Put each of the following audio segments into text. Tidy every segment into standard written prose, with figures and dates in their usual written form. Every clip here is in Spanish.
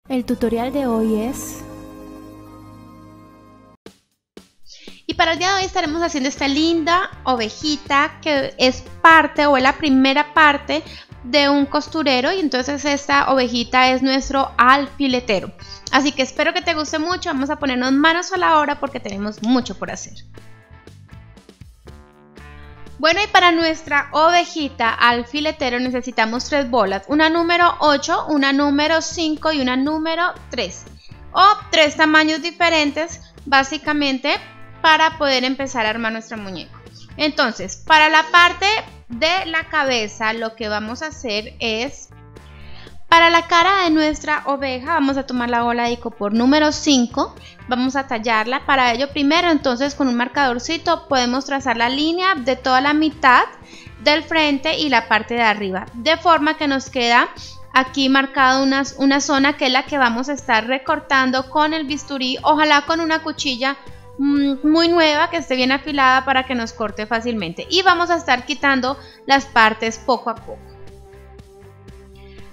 El tutorial de hoy es... Y para el día de hoy estaremos haciendo esta linda ovejita que es parte o es la primera parte de un costurero, y entonces esta ovejita es nuestro alfiletero. Así que espero que te guste mucho. Vamos a ponernos manos a la obra porque tenemos mucho por hacer. Bueno, y para nuestra ovejita alfiletero necesitamos 3 bolas, una número 8, una número 5 y una número 3, o 3 tamaños diferentes básicamente para poder empezar a armar nuestro muñeco. Entonces, para la parte de la cabeza lo que vamos a hacer es, para la cara de nuestra oveja vamos a tomar la bola de icopor número 5, vamos a tallarla. Para ello primero entonces con un marcadorcito podemos trazar la línea de toda la mitad del frente y la parte de arriba, de forma que nos queda aquí marcada una zona que es la que vamos a estar recortando con el bisturí, ojalá con una cuchilla muy nueva que esté bien afilada para que nos corte fácilmente, y vamos a estar quitando las partes poco a poco.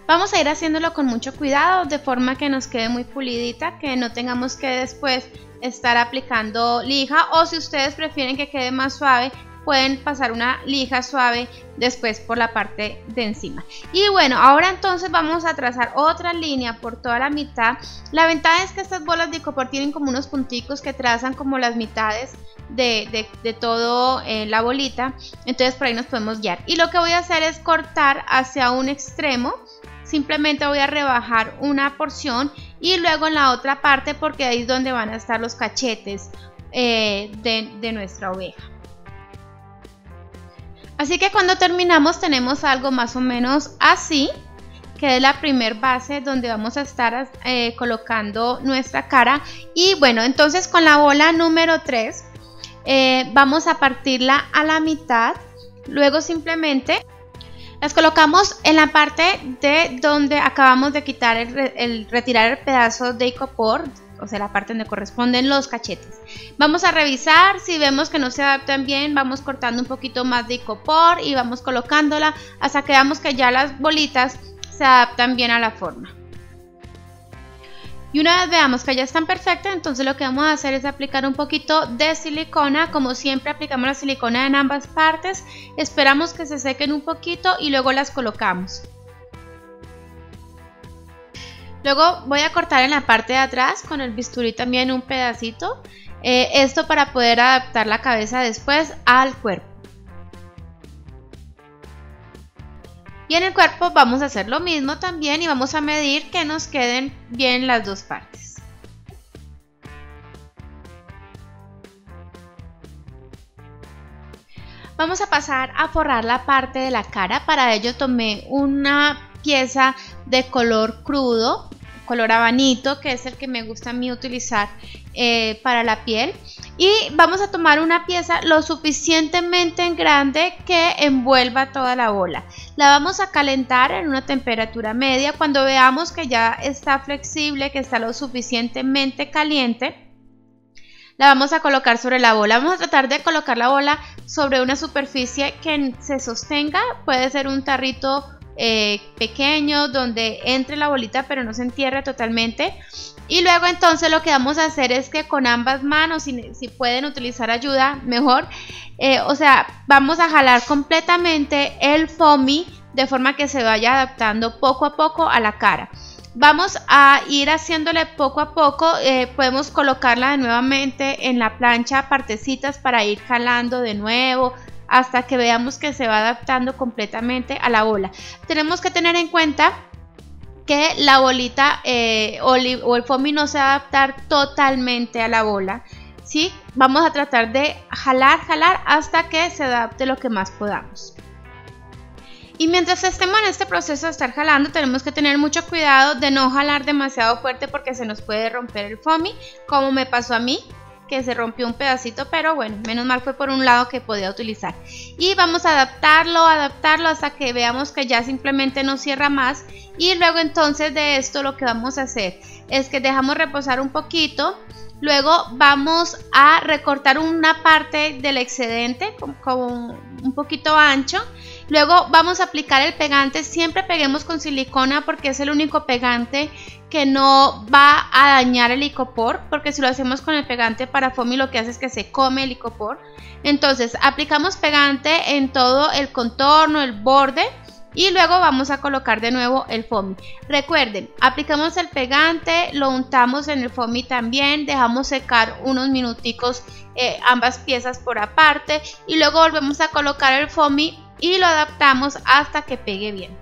Vamos a ir haciéndolo con mucho cuidado de forma que nos quede muy pulidita, que no tengamos que después estar aplicando lija, o si ustedes prefieren que quede más suave pueden pasar una lija suave después por la parte de encima. Y bueno, ahora entonces vamos a trazar otra línea por toda la mitad. La ventaja es que estas bolas de icopor tienen como unos punticos que trazan como las mitades de todo la bolita, entonces por ahí nos podemos guiar. Y lo que voy a hacer es cortar hacia un extremo. Simplemente voy a rebajar una porción y luego en la otra parte, porque ahí es donde van a estar los cachetes de nuestra oveja. Así que cuando terminamos tenemos algo más o menos así, que es la primer base donde vamos a estar colocando nuestra cara. Y bueno, entonces con la bola número 3 vamos a partirla a la mitad, luego simplemente las colocamos en la parte de donde acabamos de quitar retirar el pedazo de icopor, o sea la parte donde corresponden los cachetes. Vamos a revisar, si vemos que no se adaptan bien, vamos cortando un poquito más de icopor y vamos colocándola hasta que veamos que ya las bolitas se adaptan bien a la forma. Y una vez veamos que ya están perfectas, entonces lo que vamos a hacer es aplicar un poquito de silicona. Como siempre aplicamos la silicona en ambas partes, esperamos que se sequen un poquito y luego las colocamos. Luego voy a cortar en la parte de atrás con el bisturí también un pedacito, esto para poder adaptar la cabeza después al cuerpo. Y en el cuerpo vamos a hacer lo mismo también y vamos a medir que nos queden bien las dos partes. Vamos a pasar a forrar la parte de la cara. Para ello tomé una pieza de color crudo, color habanito, que es el que me gusta a mí utilizar para la piel, y vamos a tomar una pieza lo suficientemente grande que envuelva toda la bola. La vamos a calentar en una temperatura media. Cuando veamos que ya está flexible, que está lo suficientemente caliente, la vamos a colocar sobre la bola. Vamos a tratar de colocar la bola sobre una superficie que se sostenga, puede ser un tarrito pequeño donde entre la bolita pero no se entierre totalmente. Y luego entonces lo que vamos a hacer es que con ambas manos, si pueden utilizar ayuda mejor, o sea, vamos a jalar completamente el foamy de forma que se vaya adaptando poco a poco a la cara. Vamos a ir haciéndole poco a poco, podemos colocarla nuevamente en la plancha, partecitas para ir jalando de nuevo hasta que veamos que se va adaptando completamente a la bola. Tenemos que tener en cuenta que la bolita o el foamy no se va a adaptar totalmente a la bola, ¿sí? Vamos a tratar de jalar hasta que se adapte lo que más podamos. Y mientras estemos en este proceso de estar jalando, tenemos que tener mucho cuidado de no jalar demasiado fuerte porque se nos puede romper el foamy, como me pasó a mí, que se rompió un pedacito, pero bueno, menos mal fue por un lado que podía utilizar. Y vamos a adaptarlo hasta que veamos que ya simplemente no cierra más. Y luego entonces de esto lo que vamos a hacer es que dejamos reposar un poquito. Luego vamos a recortar una parte del excedente como un poquito ancho. Luego vamos a aplicar el pegante. Siempre peguemos con silicona porque es el único pegante que no va a dañar el icopor, porque si lo hacemos con el pegante para foamy lo que hace es que se come el icopor. Entonces aplicamos pegante en todo el contorno, el borde, y luego vamos a colocar de nuevo el foamy. Recuerden, aplicamos el pegante, lo untamos en el foamy también, dejamos secar unos minuticos ambas piezas por aparte y luego volvemos a colocar el foamy y lo adaptamos hasta que pegue bien.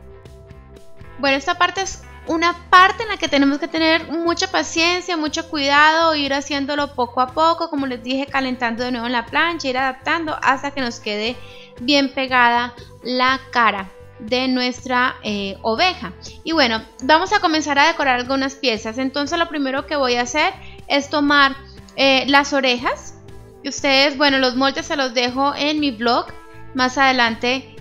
Bueno, esta parte es una parte en la que tenemos que tener mucha paciencia, mucho cuidado, ir haciéndolo poco a poco, como les dije, calentando de nuevo en la plancha, ir adaptando hasta que nos quede bien pegada la cara de nuestra oveja. Y bueno, vamos a comenzar a decorar algunas piezas. Entonces lo primero que voy a hacer es tomar las orejas. Y ustedes, bueno, los moldes se los dejo en mi blog. Más adelante,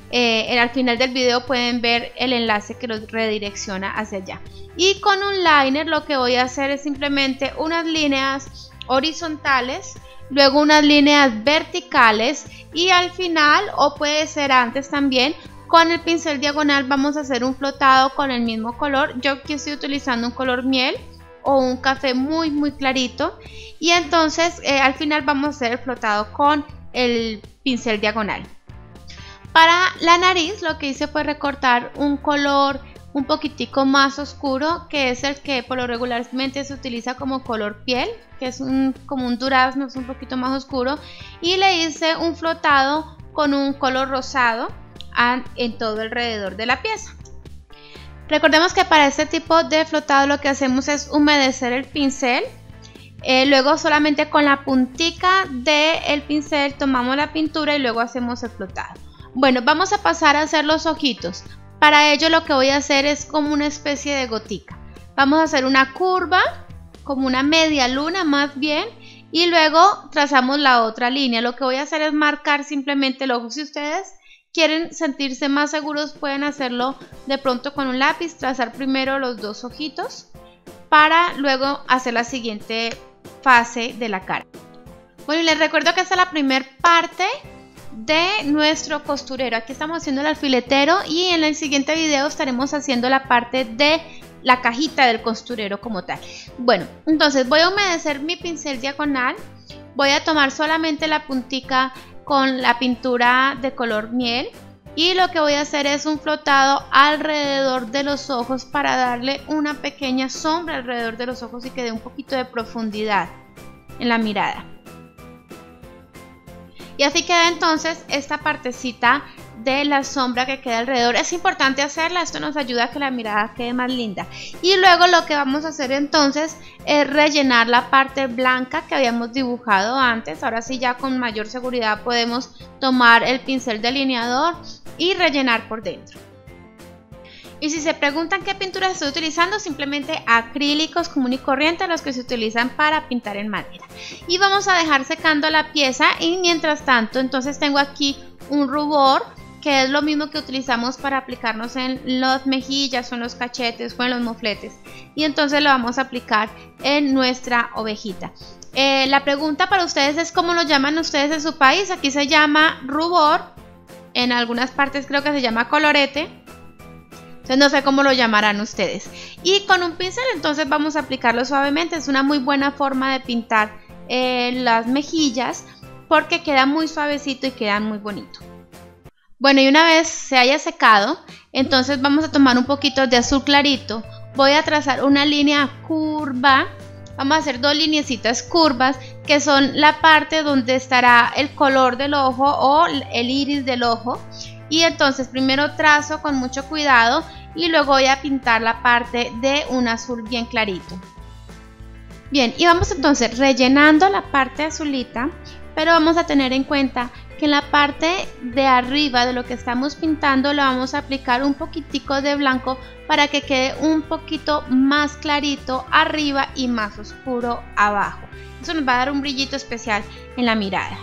al final del video pueden ver el enlace que los redirecciona hacia allá. Y con un liner lo que voy a hacer es simplemente unas líneas horizontales, luego unas líneas verticales y al final, o puede ser antes también, con el pincel diagonal vamos a hacer un flotado con el mismo color. Yo aquí estoy utilizando un color miel o un café muy clarito. Y entonces al final vamos a hacer el flotado con el pincel diagonal. Para la nariz lo que hice fue recortar un color un poquitico más oscuro, que es el que por lo regularmente se utiliza como color piel, que es como un durazno, es un poquito más oscuro. Y le hice un flotado con un color rosado en todo alrededor de la pieza. Recordemos que para este tipo de flotado lo que hacemos es humedecer el pincel, luego solamente con la puntica del pincel tomamos la pintura y luego hacemos el flotado. Bueno, vamos a pasar a hacer los ojitos. Para ello lo que voy a hacer es como una especie de gotica. Vamos a hacer una curva, como una media luna más bien, y luego trazamos la otra línea. Lo que voy a hacer es marcar simplemente el ojo. Si ustedes quieren sentirse más seguros pueden hacerlo de pronto con un lápiz, trazar primero los dos ojitos para luego hacer la siguiente fase de la cara. Bueno, y les recuerdo que esta es la primera parte de nuestro costurero. Aquí estamos haciendo el alfiletero y en el siguiente video estaremos haciendo la parte de la cajita del costurero como tal. Bueno, entonces voy a humedecer mi pincel diagonal, voy a tomar solamente la puntica con la pintura de color miel y lo que voy a hacer es un flotado alrededor de los ojos para darle una pequeña sombra alrededor de los ojos y que dé un poquito de profundidad en la mirada. Y así queda entonces esta partecita de la sombra que queda alrededor. Es importante hacerla, esto nos ayuda a que la mirada quede más linda. Y luego lo que vamos a hacer entonces es rellenar la parte blanca que habíamos dibujado antes. Ahora sí, ya con mayor seguridad podemos tomar el pincel delineador y rellenar por dentro. Y si se preguntan qué pintura estoy utilizando, simplemente acrílicos común y corriente, los que se utilizan para pintar en madera. Y vamos a dejar secando la pieza y mientras tanto entonces tengo aquí un rubor, que es lo mismo que utilizamos para aplicarnos en las mejillas o en los cachetes o en los mofletes. Y entonces lo vamos a aplicar en nuestra ovejita. La pregunta para ustedes es ¿cómo lo llaman ustedes en su país? Aquí se llama rubor, en algunas partes creo que se llama colorete. Entonces no sé cómo lo llamarán ustedes. Y con un pincel entonces vamos a aplicarlo suavemente. Es una muy buena forma de pintar las mejillas porque queda muy suavecito y queda muy bonito. Bueno, y una vez se haya secado, entonces vamos a tomar un poquito de azul clarito. Voy a trazar una línea curva. Vamos a hacer dos lineecitas curvas que son la parte donde estará el color del ojo o el iris del ojo. Y entonces primero trazo con mucho cuidado y luego voy a pintar la parte de un azul bien clarito. Bien, y vamos entonces rellenando la parte azulita, pero vamos a tener en cuenta que en la parte de arriba de lo que estamos pintando le vamos a aplicar un poquitico de blanco para que quede un poquito más clarito arriba y más oscuro abajo. Eso nos va a dar un brillito especial en la mirada.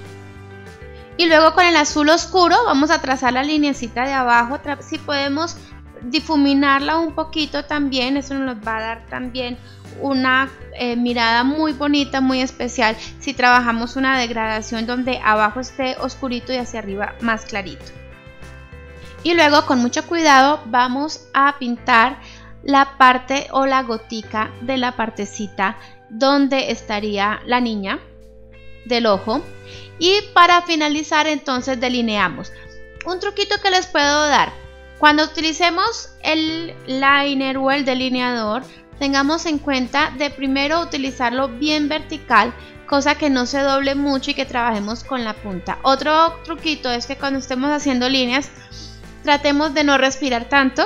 Y luego con el azul oscuro vamos a trazar la lineecita de abajo. Si podemos difuminarla un poquito también, eso nos va a dar también una mirada muy bonita, muy especial si trabajamos una degradación donde abajo esté oscurito y hacia arriba más clarito. Y luego con mucho cuidado vamos a pintar la parte o la gotica de la partecita donde estaría la niña del ojo. Y para finalizar entonces delineamos. Un truquito que les puedo dar: cuando utilicemos el liner o el delineador, tengamos en cuenta de primero utilizarlo bien vertical, cosa que no se doble mucho y que trabajemos con la punta. Otro truquito es que cuando estemos haciendo líneas tratemos de no respirar tanto,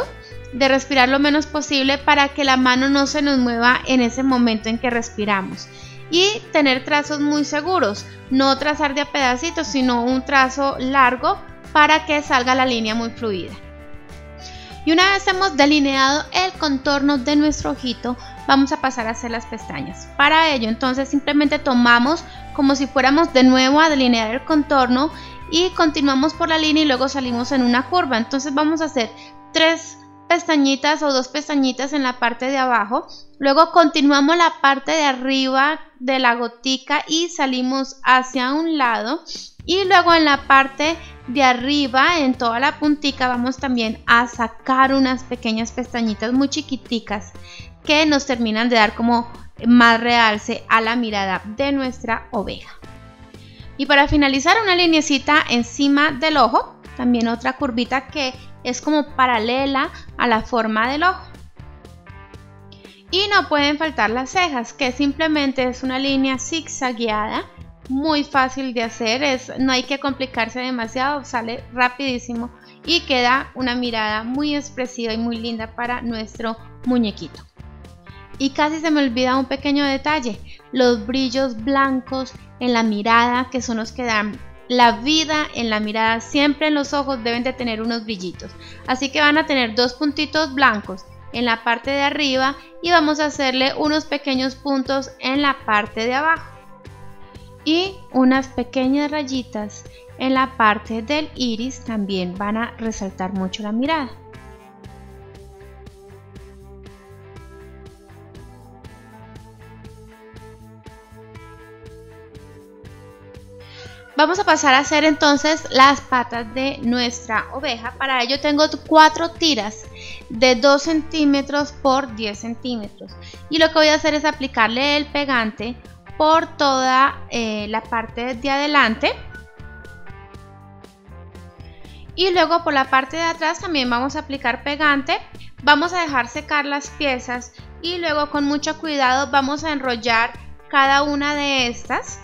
de respirar lo menos posible para que la mano no se nos mueva en ese momento en que respiramos. Y tener trazos muy seguros, no trazar de a pedacitos, sino un trazo largo para que salga la línea muy fluida. Y una vez hemos delineado el contorno de nuestro ojito, vamos a pasar a hacer las pestañas. Para ello entonces simplemente tomamos como si fuéramos de nuevo a delinear el contorno y continuamos por la línea y luego salimos en una curva. Entonces vamos a hacer 3 pestañitas o 2 pestañitas en la parte de abajo, luego continuamos la parte de arriba de la gotica y salimos hacia un lado, y luego en la parte de arriba, en toda la puntica, vamos también a sacar unas pequeñas pestañitas muy chiquiticas que nos terminan de dar como más realce a la mirada de nuestra oveja. Y para finalizar, una linecita encima del ojo, también otra curvita que es como paralela a la forma del ojo. Y no pueden faltar las cejas, que simplemente es una línea zigzagueada, muy fácil de hacer, no hay que complicarse demasiado, sale rapidísimo y queda una mirada muy expresiva y muy linda para nuestro muñequito. Y casi se me olvida un pequeño detalle: los brillos blancos en la mirada, que son los que dan la vida en la mirada. Siempre en los ojos deben de tener unos brillitos, así que van a tener 2 puntitos blancos en la parte de arriba y vamos a hacerle unos pequeños puntos en la parte de abajo y unas pequeñas rayitas en la parte del iris. También van a resaltar mucho la mirada. Vamos a pasar a hacer entonces las patas de nuestra oveja. Para ello tengo 4 tiras de 2 centímetros por 10 centímetros. Y lo que voy a hacer es aplicarle el pegante por toda la parte de adelante. Y luego por la parte de atrás también vamos a aplicar pegante. Vamos a dejar secar las piezas y luego con mucho cuidado vamos a enrollar cada una de estas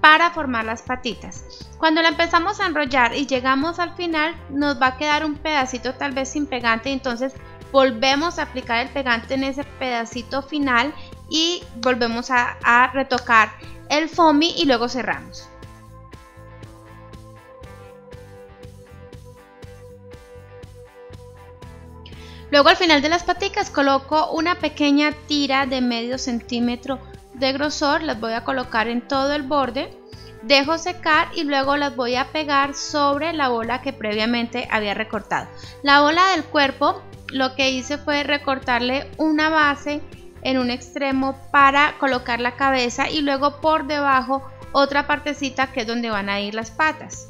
para formar las patitas. Cuando la empezamos a enrollar y llegamos al final, nos va a quedar un pedacito tal vez sin pegante, entonces volvemos a aplicar el pegante en ese pedacito final y volvemos a retocar el foamy y luego cerramos. Luego al final de las paticas coloco una pequeña tira de medio centímetro de grosor, las voy a colocar en todo el borde, dejo secar y luego las voy a pegar sobre la bola que previamente había recortado. La bola del cuerpo, lo que hice fue recortarle una base en un extremo para colocar la cabeza y luego por debajo otra partecita que es donde van a ir las patas.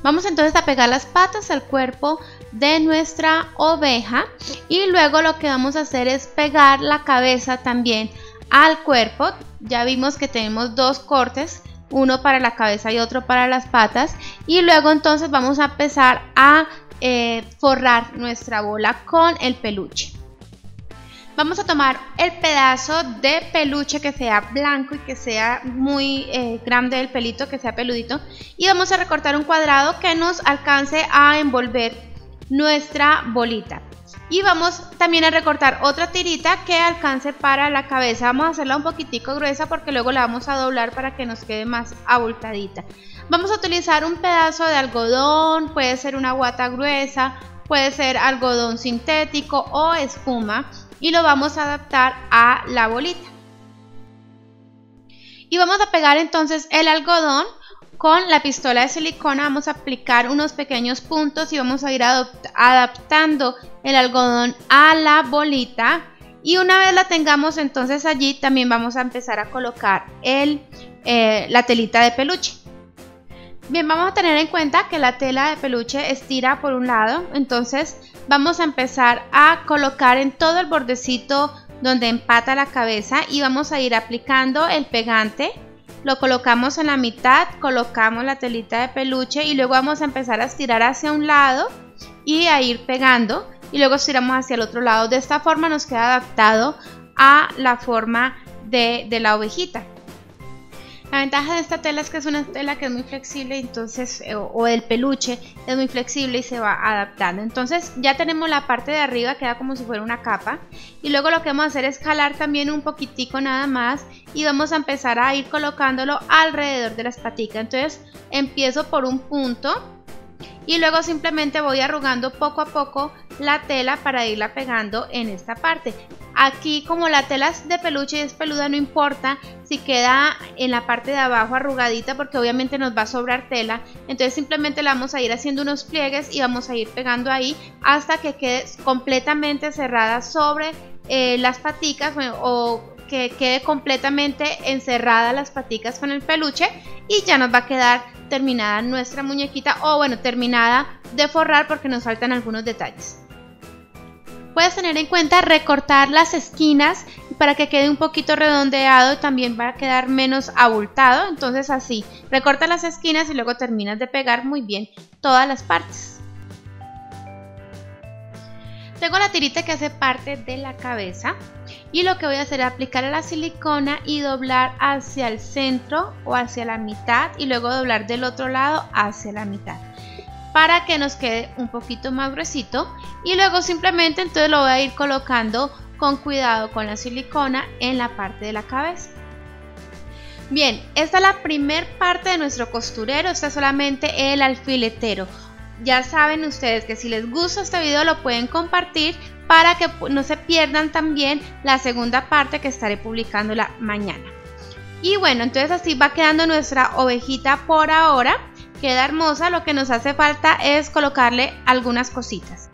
Vamos entonces a pegar las patas al cuerpo de nuestra oveja y luego lo que vamos a hacer es pegar la cabeza también al cuerpo. Ya vimos que tenemos 2 cortes, uno para la cabeza y otro para las patas, y luego entonces vamos a empezar a forrar nuestra bola con el peluche. Vamos a tomar el pedazo de peluche que sea blanco y que sea muy grande el pelito, que sea peludito, y vamos a recortar un cuadrado que nos alcance a envolver nuestra bolita. Y vamos también a recortar otra tirita que alcance para la cabeza. Vamos a hacerla un poquitico gruesa porque luego la vamos a doblar para que nos quede más abultadita. Vamos a utilizar un pedazo de algodón, puede ser una guata gruesa, puede ser algodón sintético o espuma, y lo vamos a adaptar a la bolita. Y vamos a pegar entonces el algodón con la pistola de silicona. Vamos a aplicar unos pequeños puntos y vamos a ir adaptando el algodón a la bolita. Y una vez la tengamos entonces allí, también vamos a empezar a colocar la telita de peluche. Bien, vamos a tener en cuenta que la tela de peluche estira por un lado, entonces vamos a empezar a colocar en todo el bordecito donde empata la cabeza y vamos a ir aplicando el pegante. Lo colocamos en la mitad, colocamos la telita de peluche y luego vamos a empezar a estirar hacia un lado y a ir pegando y luego estiramos hacia el otro lado. De esta forma nos queda adaptado a la forma de la ovejita. La ventaja de esta tela es que es una tela que es muy flexible, entonces, o el peluche es muy flexible y se va adaptando. Entonces ya tenemos la parte de arriba, queda como si fuera una capa. Y luego lo que vamos a hacer es jalar también un poquitico nada más y vamos a empezar a ir colocándolo alrededor de las paticas. Entonces empiezo por un punto y luego simplemente voy arrugando poco a poco la tela para irla pegando en esta parte. Aquí, como la tela es de peluche y es peluda, no importa si queda en la parte de abajo arrugadita porque obviamente nos va a sobrar tela. Entonces simplemente le vamos a ir haciendo unos pliegues y vamos a ir pegando ahí hasta que quede completamente cerrada sobre las paticas, o que quede completamente encerrada las paticas con el peluche, y ya nos va a quedar terminada nuestra muñequita, o bueno, terminada de forrar porque nos faltan algunos detalles. Puedes tener en cuenta recortar las esquinas para que quede un poquito redondeado, también va a quedar menos abultado. Entonces así, recorta las esquinas y luego terminas de pegar muy bien todas las partes. Tengo la tirita que hace parte de la cabeza y lo que voy a hacer es aplicar la silicona y doblar hacia el centro o hacia la mitad y luego doblar del otro lado hacia la mitad, para que nos quede un poquito más gruesito, y luego simplemente entonces lo voy a ir colocando con cuidado con la silicona en la parte de la cabeza. Bien, esta es la primer parte de nuestro costurero, esta es solamente el alfiletero. Ya saben ustedes que si les gusta este video lo pueden compartir para que no se pierdan también la segunda parte que estaré publicándola mañana. Y bueno, entonces así va quedando nuestra ovejita por ahora. Queda hermosa, lo que nos hace falta es colocarle algunas cositas.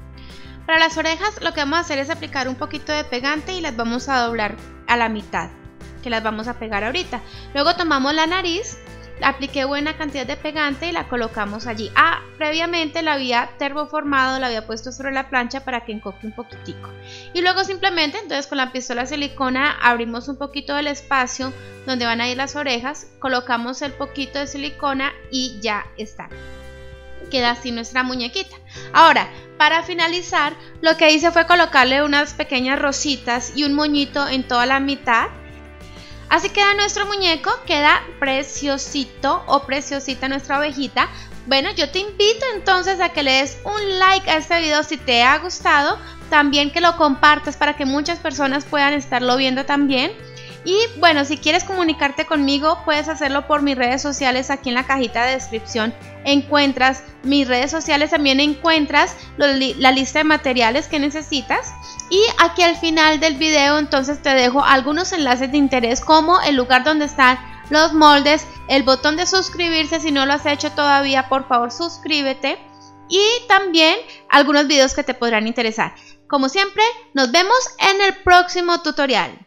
Para las orejas lo que vamos a hacer es aplicar un poquito de pegante y las vamos a doblar a la mitad, que las vamos a pegar ahorita. Luego tomamos la nariz, apliqué buena cantidad de pegante y la colocamos allí. Previamente la había termoformado, la había puesto sobre la plancha para que encoque un poquitico. Y luego simplemente entonces con la pistola de silicona abrimos un poquito del espacio donde van a ir las orejas, colocamos el poquito de silicona y ya está. Queda así nuestra muñequita. Ahora, para finalizar, lo que hice fue colocarle unas pequeñas rositas y un moñito en toda la mitad. Así queda nuestro muñeco, queda preciosito o preciosita nuestra ovejita. Bueno, yo te invito entonces a que le des un like a este video si te ha gustado, también que lo compartas para que muchas personas puedan estarlo viendo también. Y bueno, si quieres comunicarte conmigo, puedes hacerlo por mis redes sociales. Aquí en la cajita de descripción encuentras mis redes sociales, también encuentras la lista de materiales que necesitas. Y aquí al final del video entonces te dejo algunos enlaces de interés, como el lugar donde están los moldes, el botón de suscribirse si no lo has hecho todavía, por favor suscríbete, y también algunos videos que te podrán interesar. Como siempre, nos vemos en el próximo tutorial.